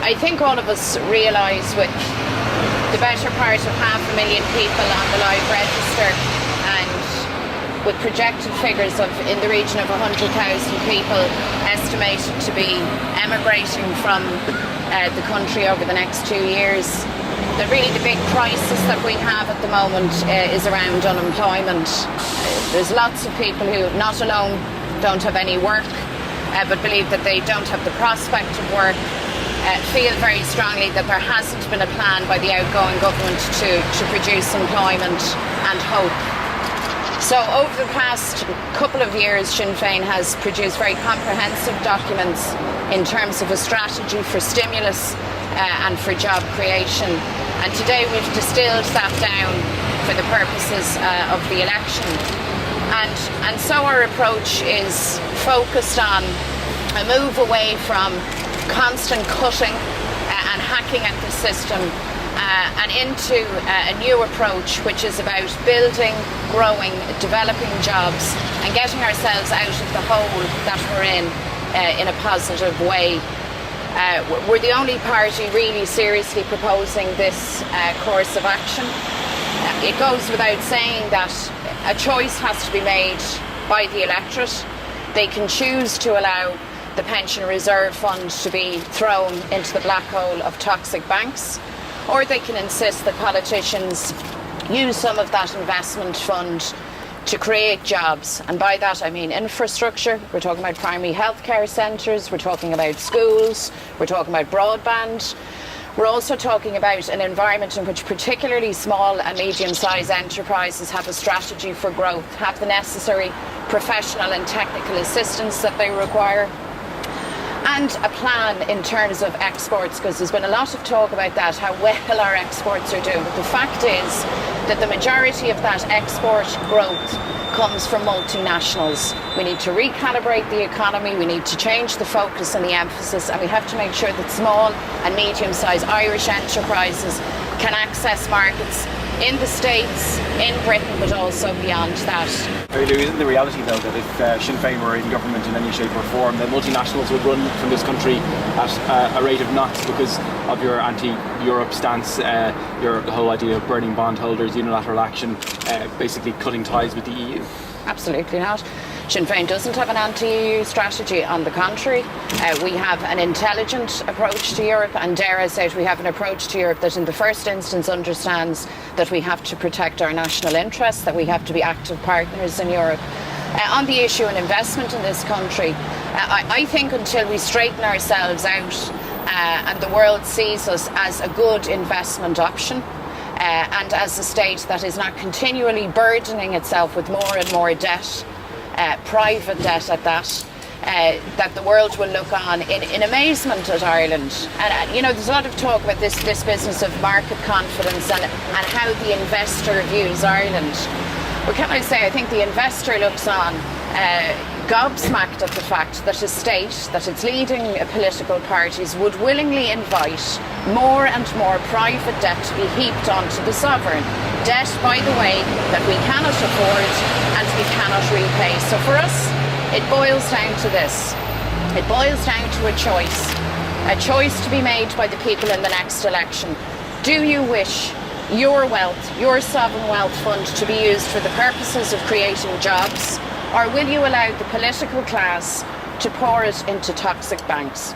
I think all of us realise, with the better part of 500,000 people on the live register, and with projected figures of in the region of 100,000 people estimated to be emigrating from the country over the next 2 years, that really the big crisis that we have at the moment is around unemployment. There's lots of people who not alone don't have any work, but believe that they don't have the prospect of work, feel very strongly that there hasn't been a plan by the outgoing government to produce employment and hope. So over the past couple of years, Sinn Féin has produced very comprehensive documents in terms of a strategy for stimulus and for job creation. And today we've distilled that down for the purposes of the election. And so our approach is focused on a move away from constant cutting and hacking at the system and into a new approach which is about building, growing, developing jobs and getting ourselves out of the hole that we're in a positive way. We're the only party really seriously proposing this course of action. It goes without saying that a choice has to be made by the electorate. They can choose to allow the pension reserve fund to be thrown into the black hole of toxic banks, or they can insist that politicians use some of that investment fund to create jobs. And by that I mean infrastructure. We're talking about primary healthcare centres, we're talking about schools, we're talking about broadband. We're also talking about an environment in which particularly small and medium-sized enterprises have a strategy for growth, have the necessary professional and technical assistance that they require, and a plan in terms of exports, because there's been a lot of talk about that, how well our exports are doing. But the fact is that the majority of that export growth comes from multinationals. We need to recalibrate the economy, we need to change the focus and the emphasis, and we have to make sure that small and medium-sized Irish enterprises can access markets in the States, in Britain, but also beyond that. Isn't the reality, though, that if Sinn Féin were in government in any shape or form, that multinationals would run from this country at a rate of knots because of your anti-Europe stance, your whole idea of burning bondholders, unilateral action, basically cutting ties with the EU? Absolutely not. Sinn Féin doesn't have an anti-EU strategy. On the contrary, we have an intelligent approach to Europe, and dare I say it, we have an approach to Europe that in the first instance understands that we have to protect our national interests, that we have to be active partners in Europe. On the issue of investment in this country, I think until we straighten ourselves out and the world sees us as a good investment option, and as a state that is not continually burdening itself with more and more debt, private debt at that, that the world will look on in amazement at Ireland. And there's a lot of talk about this business of market confidence and how the investor views Ireland. Well, can I say, I think the investor looks on gobsmacked at the fact that a state, that its leading political parties would willingly invite more and more private debt to be heaped onto the sovereign. Debt, by the way, that we cannot afford and we cannot repay. So for us, it boils down to this. It boils down to a choice to be made by the people in the next election. Do you wish your wealth, your sovereign wealth fund, to be used for the purposes of creating jobs, or will you allow the political class to pour it into toxic banks?